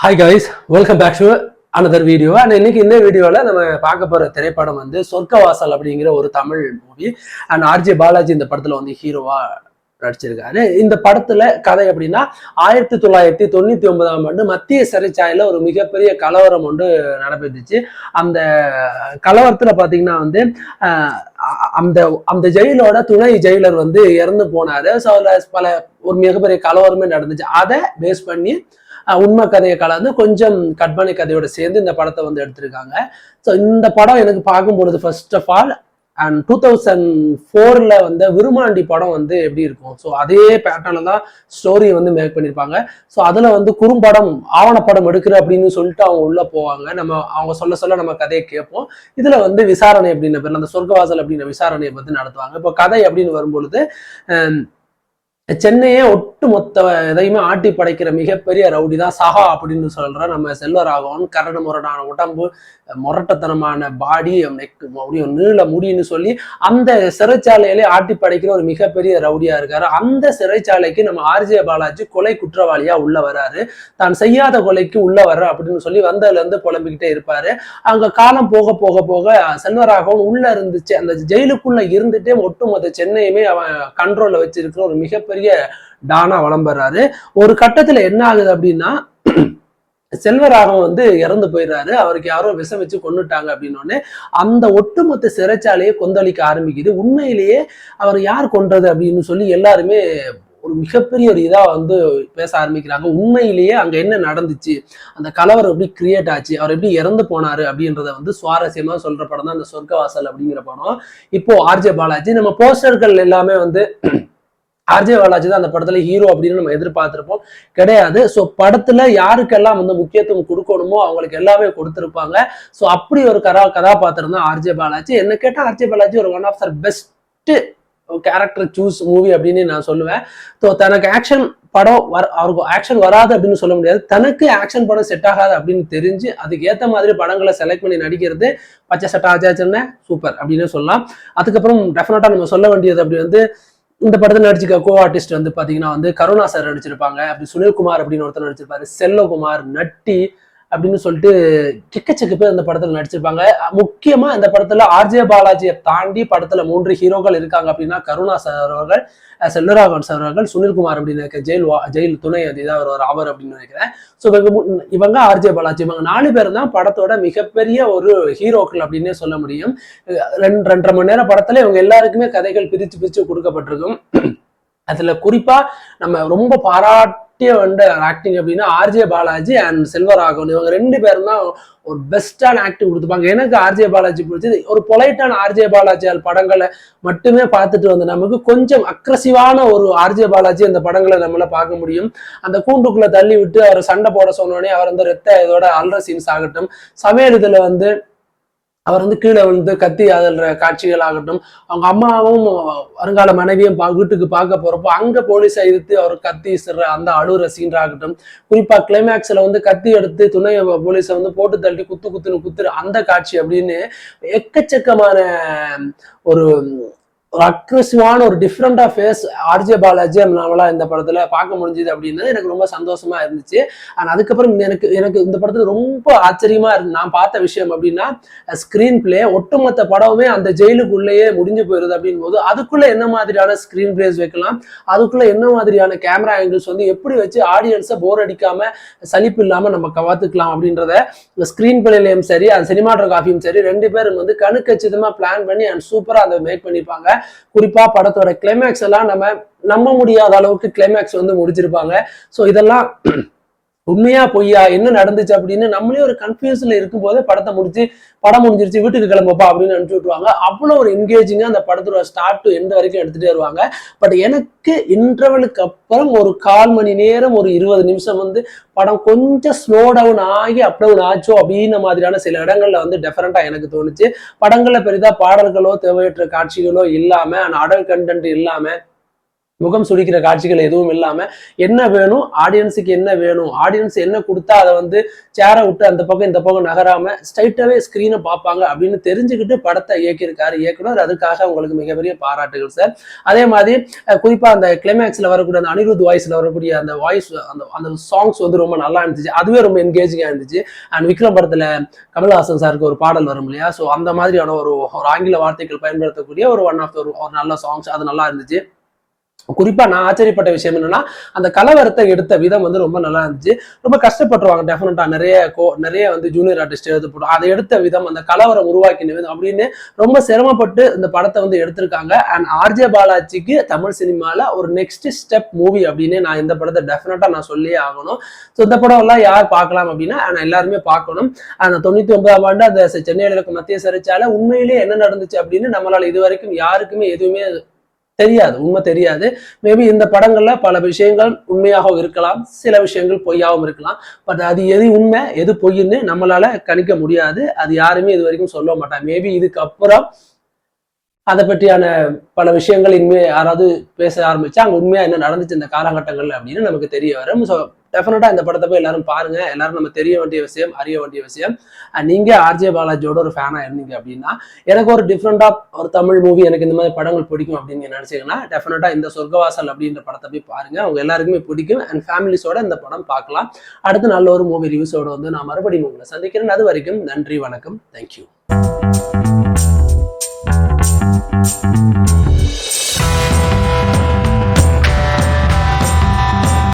Hi guys, welcome back to another video. And இன்னைக்கு இந்த வீடியோல நம்ம பார்க்க போற திரைப்படம் வந்து சொர்க்கவாசல் அப்படிங்கிற ஒரு Tamil movie. And RJ Balaji இந்த படத்துல வந்து ஹீரோவா நடிச்சிருக்காரு. இந்த படத்துல கதை அப்படின்னா 1999 மத்திய சிறைச்சாலையில ஒரு மிகப்பெரிய கலவரம் ஒன்று நடைபெற்றுச்சு. அந்த கலவரத்துல பாத்தீங்கன்னா வந்து அந்த அந்த ஜெயிலோட துணை ஜெயிலர் வந்து இறந்து போனாரு. ஸோ அதுல பல ஒரு மிகப்பெரிய கலவரமே நடந்துச்சு. அதை பேஸ் பண்ணி உண்மை கதையை கலந்து கொஞ்சம் கற்பனை கதையோட சேர்ந்து இந்த படத்தை வந்து எடுத்திருக்காங்க. ஸோ இந்த படம் எனக்கு பார்க்கும்பொழுது ஃபர்ஸ்ட் ஆஃப் ஆல் அண்ட் 2004 வந்து விருமாண்டி படம் வந்து எப்படி இருக்கும், ஸோ அதே பேட்டர்ல தான் ஸ்டோரி வந்து மேக் பண்ணியிருப்பாங்க. ஸோ அதுல வந்து குறும்படம் ஆவணப்படம் எடுக்கிற அப்படின்னு சொல்லிட்டு அவங்க உள்ள போவாங்க. அவங்க சொல்ல நம்ம கதையை கேட்போம். இதுல வந்து விசாரணை அப்படின்ற பேர்ல அந்த சொர்க்கவாசல் அப்படின்ற விசாரணையை பத்தி நடத்துவாங்க. இப்போ கதை அப்படின்னு வரும்பொழுது சென்னையே ஒட்டு மொத்த எதையுமே ஆட்டி படைக்கிற மிகப்பெரிய ரவுடி தான் சஹா அப்படின்னு சொல்ற நம்ம செல்வராகவன். கரடு முரடான உடம்பு, முரட்டத்தனமான பாடி, நீள முடின்னு சொல்லி அந்த சிறைச்சாலையிலே ஆட்டி படைக்கிற ஒரு மிகப்பெரிய ரவுடியா இருக்காரு. அந்த சிறைச்சாலைக்கு நம்ம ஆர்ஜே பாலாஜி கொலை குற்றவாளியா உள்ள வராரு. தான் செய்யாத கொலைக்கு உள்ள வர்ற அப்படின்னு சொல்லி வந்ததுல இருந்து புலம்பிக்கிட்டே இருப்பாரு. அங்க காலம் போக போக போக செல்வராகவன் உள்ள இருந்துச்சு, அந்த ஜெயிலுக்குள்ள இருந்துட்டே ஒட்டுமொத்த சென்னையுமே அவன் கண்ட்ரோல்ல வச்சிருக்கிற ஒரு மிகப்பெரிய டானா வளம்பறாரு. ஒரு கட்டத்துல என்ன ஆகுது அப்படின்னா செல்வராகவன் வந்து இறந்து போயிடுறாரு. அவருக்கு யாரோ விஷம் வச்சு கொண்டுட்டாங்க அப்படின்னு அந்த ஒட்டுமொத்த சிறைச்சாலையை கொந்தளிக்க ஆரம்பிக்குது. உண்மையிலேயே அவர் யார் கொன்றது அப்படின்னு சொல்லி எல்லாருமே ஒரு மிகப்பெரிய ஒரு இதா வந்து பேச ஆரம்பிக்கிறாங்க. உண்மையிலேயே அங்க என்ன நடந்துச்சு, அந்த கலவரம் எப்படி கிரியேட் ஆச்சு, அவர் எப்படி இறந்து போனாரு அப்படின்றத வந்து சுவாரஸ்யமா சொல்ற படம் தான் அந்த சொர்க்கவாசல் அப்படிங்கிற படம். இப்போ ஆர்ஜே பாலாஜி நம்ம போஸ்டர்கள் எல்லாமே வந்து ஆர்ஜே பாலாஜி தான் அந்த படத்துல ஹீரோ அப்படின்னு நம்ம எதிர்பார்த்திருப்போம். கிடையாது. ஸோ படத்துல யாருக்கெல்லாம் வந்து முக்கியத்துவம் கொடுக்கணுமோ அவங்களுக்கு எல்லாமே கொடுத்திருப்பாங்க. ஸோ அப்படி ஒரு கதாபாத்திரம் தான் ஆர்ஜே பாலாஜி. என்ன கேட்டா ஆர்ஜே பாலாஜி ஒரு one of the best character choose movie அப்படின்னு நான் சொல்லுவேன். ஸோ தனக்கு ஆக்ஷன் படம் அவருக்கு ஆக்ஷன் வராது அப்படின்னு சொல்ல முடியாது. தனக்கு ஆக்ஷன் படம் செட் ஆகாது அப்படின்னு தெரிஞ்சு அதுக்கு ஏற்ற மாதிரி படங்களை செலக்ட் பண்ணி நடிக்கிறது பச்சை சட்டை ஆச்சாச்சுன்னு சூப்பர் அப்படின்னு சொல்லலாம். அதுக்கப்புறம் டெஃபினட்டா நம்ம சொல்ல வேண்டியது அப்படி வந்து இந்த படத்துல நடிச்சிருக்க கோ ஆர்டிஸ்ட் வந்து பாத்தீங்கன்னா வந்து கருணா சார் நடிச்சிருப்பாங்க. அப்படி சுனில்குமார் அப்படின்னு ஒருத்தர் நடிச்சிருப்பாரு, செல்லகுமார், நட்டி அப்படின்னு சொல்லிட்டு செக்க பேர் இந்த படத்துல நடிச்சிருப்பாங்க. முக்கியமா இந்த படத்துல ஆர்ஜே பாலாஜியை தாண்டி படத்துல 3 ஹீரோக்கள் இருக்காங்க அப்படின்னா கருணா சார் அவர்கள், செல்வராகவன் சார் அவர்கள், சுனில்குமார் அப்படின்னு இருக்க ஜெயில் துணை அதிகாரி அவர் அப்படின்னு நினைக்கிறேன். ஸோ இவங்க ஆர்ஜே பாலாஜி, இவங்க 4 பேர் தான் படத்தோட மிகப்பெரிய ஒரு ஹீரோக்கள் அப்படின்னே சொல்ல முடியும். 2.5 மணி நேரம் படத்துல இவங்க எல்லாருக்குமே கதைகள் பிரிச்சு கொடுக்கப்பட்டிருக்கும். அதுல குறிப்பா நம்ம ரொம்ப பாராட்டிய வந்து ஆக்டிங் அப்படின்னா ஆர்ஜே பாலாஜி அண்ட் செல்வராகவன், இவங்க 2 பேரும் தான் ஒரு பெஸ்டான ஆக்டிங் கொடுத்துப்பாங்க. எனக்கு ஆர்ஜே பாலாஜி பிடிச்சது ஒரு பொலைட்டான ஆர்ஜே பாலாஜி படங்களை மட்டுமே பார்த்துட்டு வந்து நமக்கு கொஞ்சம் அக்ரஸிவான ஒரு ஆர்ஜே பாலாஜி அந்த படங்களை நம்மள பார்க்க முடியும். அந்த கூண்டுக்குள்ள தள்ளி விட்டு அவர் சண்டை போட சொன்னோடனே அவர் வந்து ரத்த இதோட அல்ற சீன்ஸ் ஆகட்டும், சமையல் இதுல வந்து அவர் வந்து கீழே வந்து கத்தி அதல்ற காட்சிகள் ஆகட்டும், அவங்க அம்மாவும் வருங்கால மனைவியும் வீட்டுக்கு பார்க்க போறப்போ அங்க போலீஸை எதிர்த்து அவர் கத்தி சிற அந்த அழுற சீன் ஆகட்டும், குறிப்பா கிளைமேக்ஸ்ல வந்து கத்தி எடுத்து துணை போலீஸை வந்து போட்டு தள்ளி குத்துற அந்த காட்சி அப்படின்னு எக்கச்சக்கமான ஒரு அக்ரெசிவான ஒரு டிஃப்ரெண்டா ஃபேஸ் ஆர்ஜே பாலாஜி நம்மளா இந்த படத்துல பார்க்க முடிஞ்சுது அப்படின்னு எனக்கு ரொம்ப சந்தோஷமா இருந்துச்சு. அண்ட் அதுக்கப்புறம் எனக்கு இந்த படத்துல ரொம்ப ஆச்சரியமா இருக்கு நான் பார்த்த விஷயம் அப்படின்னா ஸ்கிரீன் பிளே. ஒட்டுமொத்த படமே அந்த ஜெயிலுக்குள்ளேயே முடிஞ்சு போயிருது அப்படின் போது அதுக்குள்ள என்ன மாதிரியான ஸ்கிரீன் பிளேஸ் வைக்கலாம், அதுக்குள்ள என்ன மாதிரியான கேமரா ஆங்கிள்ஸ் வந்து எப்படி வச்சு ஆடியன்ஸை போர் அடிக்காம சலிப்பு இல்லாம நம்ம கவாத்துக்கலாம் அப்படின்றத ஸ்கிரீன் பிளேலையும் சரி அந்த சினிமாட்டோகிராஃபியும் சரி 2 பேரும் வந்து கணுக்கச்சிதமா பிளான் பண்ணி அண்ட் சூப்பரா அதை மேக் பண்ணிருப்பாங்க. குறிப்பா படத்தோட கிளைமேக்ஸ் எல்லாம் நம்ம நம்ப முடியாத அளவுக்கு கிளைமேக்ஸ் வந்து முடிச்சிருப்பாங்க. ஸோ இதெல்லாம் உண்மையா பொய்யா என்ன நடந்துச்சு அப்படின்னு நம்மளே ஒரு கன்ஃபியூஸ்ல இருக்கும் போதே படம் முடிஞ்சிருச்சு வீட்டுக்கு கிளம்பப்பா அப்படின்னு அனுப்பிச்சு விட்டுருவாங்க. அவ்வளவு ஒரு என்கேஜிங்கா அந்த படத்தோட ஸ்டார்ட் டு எண்ட் வரைக்கும் எடுத்துட்டே வருவாங்க. பட் எனக்கு இன்டர்வலுக்கு அப்புறம் ஒரு 1/4 மணி நேரம் ஒரு 20 நிமிஷம் வந்து படம் கொஞ்சம் ஸ்லோ டவுன் ஆகி அப் டவுன் ஆச்சோ அப்படின்ற மாதிரியான சில இடங்கள்ல வந்து டெஃபரண்டா எனக்கு தோணுச்சு. படங்கள்ல பெரிதா பாடல்களோ தேவையற்ற காட்சிகளோ இல்லாம அடல் கண்டென்ட் இல்லாம முகம் சுளிக்கிற காட்சிகள் எதுவும் இல்லாம என்ன வேணும், ஆடியன்ஸுக்கு என்ன வேணும், ஆடியன்ஸ் என்ன கொடுத்தா அதை வந்து சேரை விட்டு அந்த பக்கம் இந்த பக்கம் நகராம ஸ்ட்ரைட்டாவே ஸ்கிரீனை பார்ப்பாங்க அப்படின்னு தெரிஞ்சுக்கிட்டு படத்தை இயக்கியிருக்காரு இயக்குனர். அதுக்காக உங்களுக்கு மிகப்பெரிய பாராட்டுகள் சார். அதே மாதிரி குறிப்பா அந்த கிளைமேக்ஸ்ல வரக்கூடிய அந்த அனிருத் வாய்ஸ்ல வரக்கூடிய அந்த வாய்ஸ், அந்த அந்த சாங்ஸ் வந்து ரொம்ப நல்லா இருந்துச்சு. அதுவே ரொம்ப என்கேஜிங்கா இருந்துச்சு. அண்ட் விக்ரம் படத்துல கமல்ஹாசன் சாருக்கு ஒரு பாடல் வரும் இல்லையா, ஸோ அந்த மாதிரியான ஒரு ஆங்கில வார்த்தைகள் பயன்படுத்தக்கூடிய ஒரு ஒன் ஆஃப் ஒரு நல்ல சாங்ஸ், அது நல்லா இருந்துச்சு. குறிப்பா நான் ஆச்சரியப்பட்ட விஷயம் என்னன்னா, அந்த கலவரத்தை எடுத்த விதம் வந்து ரொம்ப நல்லா இருந்துச்சு. ரொம்ப கஷ்டப்பட்டுருவாங்க டெஃபினட்டா, நிறைய வந்து ஜூனியர் ஆர்டிஸ்ட் எழுத போடும். அதை எடுத்த விதம், அந்த கலவரம் உருவாக்கின விதம் அப்படின்னு ரொம்ப சிரமப்பட்டு இந்த படத்தை வந்து எடுத்திருக்காங்க. அண்ட் ஆர்ஜே பாலாஜிக்கு தமிழ் சினிமால ஒரு நெக்ஸ்ட் ஸ்டெப் மூவி அப்படின்னு நான் இந்த படத்தை டெஃபினட்டா நான் சொல்லியே ஆகணும். ஸோ இந்த படம் எல்லாம் யார் பார்க்கலாம் அப்படின்னா எல்லாருமே பார்க்கணும். அந்த 99ஆம் ஆண்டு அந்த சென்னையில் இருக்க மத்திய சிறைச்சாலை உண்மையிலேயே என்ன நடந்துச்சு அப்படின்னு நம்மளால இது வரைக்கும் யாருக்குமே எதுவுமே தெரியாது, உண்மை தெரியாது. மேபி இந்த படங்கள்ல பல விஷயங்கள் உண்மையாக இருக்கலாம், சில விஷயங்கள் பொய்யாகவும் இருக்கலாம். பட் அது எது உண்மை எது பொய்ன்னு நம்மளால கணிக்க முடியாது. அது யாருமே இது வரைக்கும் சொல்ல மாட்டாங்க. மேபி இதுக்கப்புறம் அதை பற்றியான பல விஷயங்கள் இனிமே யாராவது பேச ஆரம்பிச்சா அங்க உண்மையா என்ன நடந்துச்சு இந்த காலகட்டங்கள்ல அப்படின்னு நமக்கு தெரிய வரும். ஸோ டெஃபினட்டா இந்த படத்தை போய் எல்லாரும் பாருங்க. எல்லாரும் நம்ம தெரிய வேண்டிய விஷயம், அறிய வேண்டிய விஷயம். நீங்க ஆர்ஜே பாலாஜியோட ஒரு ஃபேனா இருந்தீங்க அப்படின்னா, எனக்கு ஒரு டிஃப்ரெண்டா ஒரு தமிழ் மூவி, எனக்கு இந்த மாதிரி படங்கள் பிடிக்கும் அப்படின்னு நினைச்சீங்கன்னா டெஃபினட்டா இந்த சொர்க்கவாசல் அப்படின்ற படத்தை போய் பாருங்க. அவங்க எல்லாருக்குமே பிடிக்கும். அண்ட் ஃபேமிலிஸோட இந்த படம் பார்க்கலாம். அடுத்து நல்ல ஒரு மூவி ரிவ்யூஸோட வந்து நான் மறுபடியும் உங்களை சந்திக்கிறேன். அது வரைக்கும் நன்றி, வணக்கம், தேங்க்யூ.